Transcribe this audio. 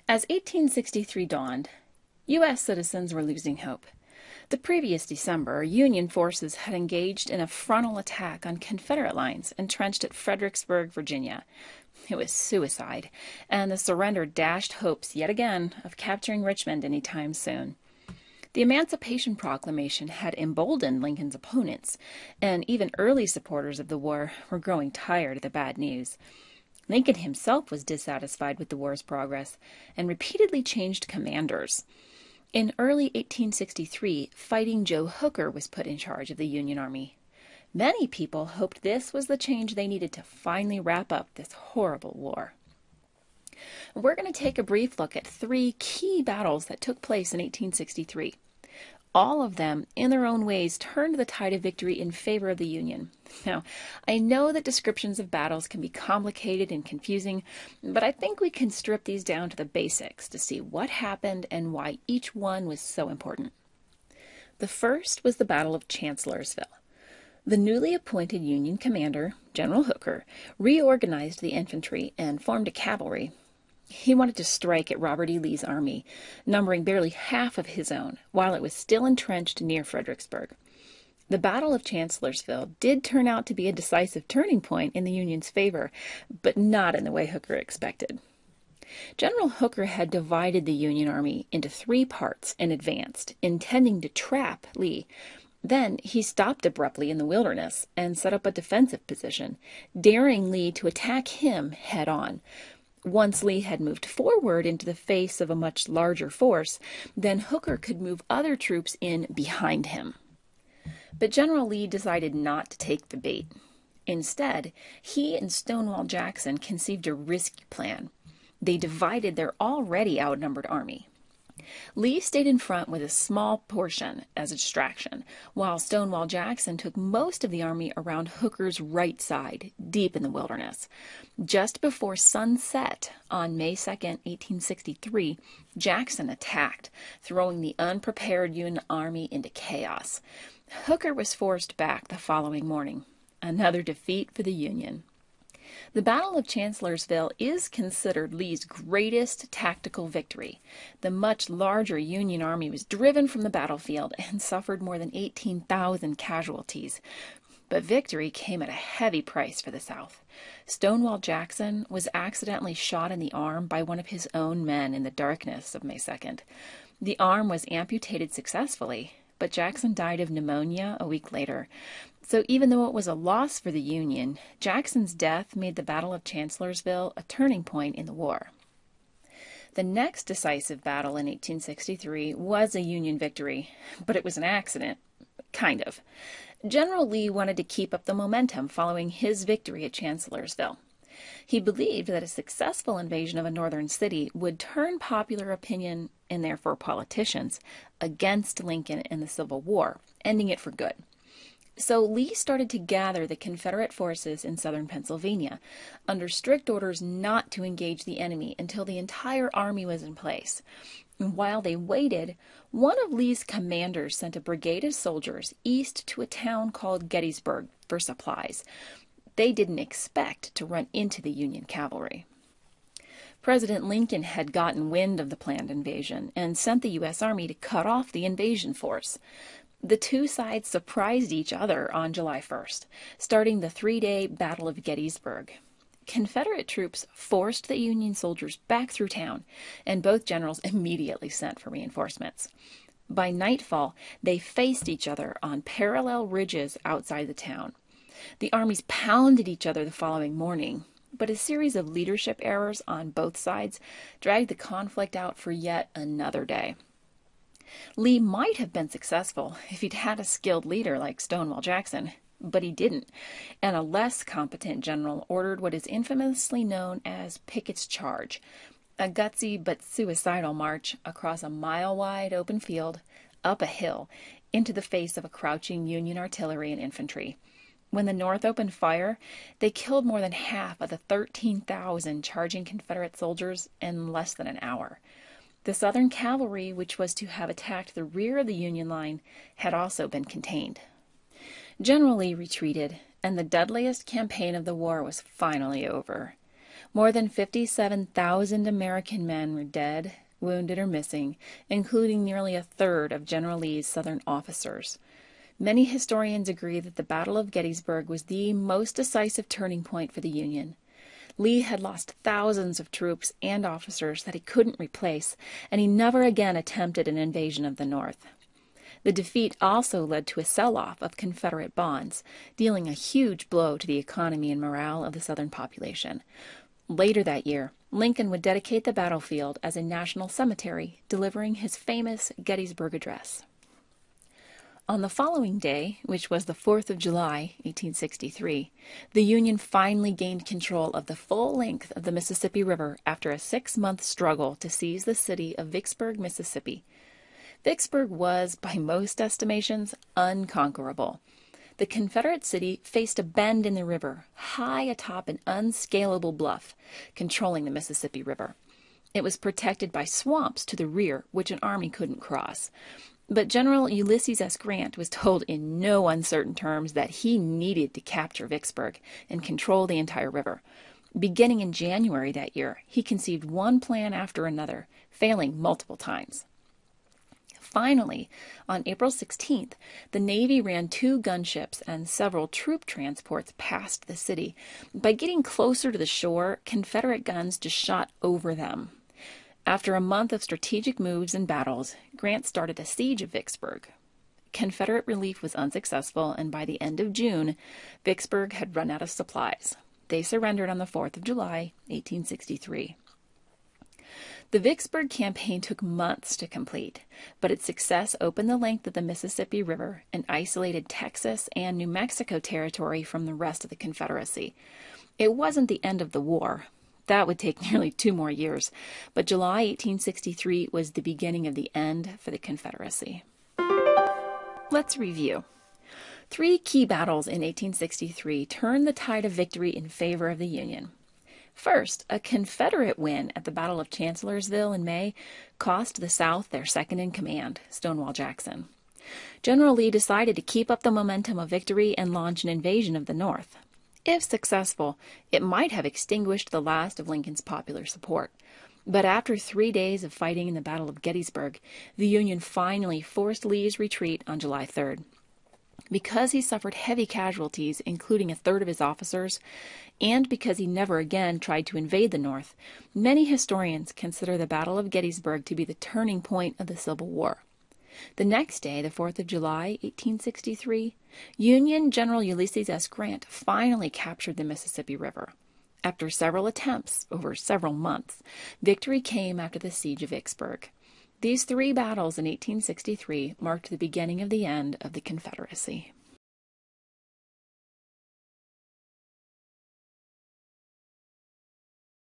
As 1863 dawned, U.S. citizens were losing hope. The previous December, Union forces had engaged in a frontal attack on Confederate lines entrenched at Fredericksburg, Virginia. It was suicide, and the surrender dashed hopes yet again of capturing Richmond any time soon. The Emancipation Proclamation had emboldened Lincoln's opponents, and even early supporters of the war were growing tired of the bad news. Lincoln himself was dissatisfied with the war's progress and repeatedly changed commanders. In early 1863, Fighting Joe Hooker was put in charge of the Union Army. Many people hoped this was the change they needed to finally wrap up this horrible war. We're going to take a brief look at three key battles that took place in 1863. All of them, in their own ways, turned the tide of victory in favor of the Union. Now, I know that descriptions of battles can be complicated and confusing, but I think we can strip these down to the basics to see what happened and why each one was so important. The first was the Battle of Chancellorsville. The newly appointed Union commander, General Hooker, reorganized the infantry and formed a cavalry. He wanted to strike at Robert E. Lee's army, numbering barely half of his own, while it was still entrenched near Fredericksburg. The Battle of Chancellorsville did turn out to be a decisive turning point in the Union's favor, but not in the way Hooker expected. General Hooker had divided the Union Army into three parts and advanced, intending to trap Lee. Then he stopped abruptly in the wilderness and set up a defensive position, daring Lee to attack him head-on. Once Lee had moved forward into the face of a much larger force, then Hooker could move other troops in behind him. But General Lee decided not to take the bait. Instead, he and Stonewall Jackson conceived a risky plan. They divided their already outnumbered army. Lee stayed in front with a small portion as a distraction, while Stonewall Jackson took most of the army around Hooker's right side, deep in the wilderness. Just before sunset on May 2, 1863, Jackson attacked, throwing the unprepared Union army into chaos. Hooker was forced back the following morning. Another defeat for the Union. The Battle of Chancellorsville is considered Lee's greatest tactical victory. The much larger Union army was driven from the battlefield and suffered more than 18,000 casualties. But victory came at a heavy price for the South. Stonewall Jackson was accidentally shot in the arm by one of his own men in the darkness of May 2nd. The arm was amputated successfully, but Jackson died of pneumonia a week later. So even though it was a loss for the Union, Jackson's death made the Battle of Chancellorsville a turning point in the war. The next decisive battle in 1863 was a Union victory, but it was an accident. Kind of. General Lee wanted to keep up the momentum following his victory at Chancellorsville. He believed that a successful invasion of a northern city would turn popular opinion, and therefore politicians, against Lincoln in the Civil War, ending it for good. So Lee started to gather the Confederate forces in southern Pennsylvania, under strict orders not to engage the enemy until the entire army was in place. And while they waited, one of Lee's commanders sent a brigade of soldiers east to a town called Gettysburg for supplies. They didn't expect to run into the Union cavalry. President Lincoln had gotten wind of the planned invasion and sent the U.S. Army to cut off the invasion force. The two sides surprised each other on July 1st, starting the three-day Battle of Gettysburg. Confederate troops forced the Union soldiers back through town, and both generals immediately sent for reinforcements. By nightfall, they faced each other on parallel ridges outside the town. The armies pounded each other the following morning, but a series of leadership errors on both sides dragged the conflict out for yet another day. Lee might have been successful if he'd had a skilled leader like Stonewall Jackson, but he didn't, and a less competent general ordered what is infamously known as Pickett's Charge, a gutsy but suicidal march across a mile-wide open field, up a hill, into the face of a crouching Union artillery and infantry. When the North opened fire, they killed more than half of the 13,000 charging Confederate soldiers in less than an hour. The Southern cavalry, which was to have attacked the rear of the Union line, had also been contained. General Lee retreated, and the deadliest campaign of the war was finally over. More than 57,000 American men were dead, wounded, or missing, including nearly a third of General Lee's Southern officers. Many historians agree that the Battle of Gettysburg was the most decisive turning point for the Union. Lee had lost thousands of troops and officers that he couldn't replace, and he never again attempted an invasion of the North. The defeat also led to a sell-off of Confederate bonds, dealing a huge blow to the economy and morale of the Southern population. Later that year, Lincoln would dedicate the battlefield as a national cemetery, delivering his famous Gettysburg Address. On the following day, which was the 4th of July, 1863, the Union finally gained control of the full length of the Mississippi River after a 6-month struggle to seize the city of Vicksburg, Mississippi. Vicksburg was, by most estimations, unconquerable. The Confederate city faced a bend in the river, high atop an unscalable bluff, controlling the Mississippi River. It was protected by swamps to the rear, which an army couldn't cross. But General Ulysses S. Grant was told in no uncertain terms that he needed to capture Vicksburg and control the entire river. Beginning in January that year, he conceived one plan after another, failing multiple times. Finally, on April 16th, the Navy ran 2 gunships and several troop transports past the city. By getting closer to the shore, Confederate guns just shot over them. After a month of strategic moves and battles, Grant started a siege of Vicksburg. Confederate relief was unsuccessful, and by the end of June, Vicksburg had run out of supplies. They surrendered on the 4th of July, 1863. The Vicksburg campaign took months to complete, but its success opened the length of the Mississippi River and isolated Texas and New Mexico territory from the rest of the Confederacy. It wasn't the end of the war. That would take nearly 2 more years, but July 1863 was the beginning of the end for the Confederacy. Let's review. 3 key battles in 1863 turned the tide of victory in favor of the Union. First, a Confederate win at the Battle of Chancellorsville in May cost the South their second-in-command, Stonewall Jackson. General Lee decided to keep up the momentum of victory and launch an invasion of the North. If successful, it might have extinguished the last of Lincoln's popular support. But after 3 days of fighting in the Battle of Gettysburg, the Union finally forced Lee's retreat on July 3rd. Because he suffered heavy casualties, including a third of his officers, and because he never again tried to invade the North, many historians consider the Battle of Gettysburg to be the turning point of the Civil War. The next day, the 4th of July, 1863, Union General Ulysses S. Grant finally captured the Mississippi River. After several attempts over several months, victory came after the siege of Vicksburg. These 3 battles in 1863 marked the beginning of the end of the Confederacy.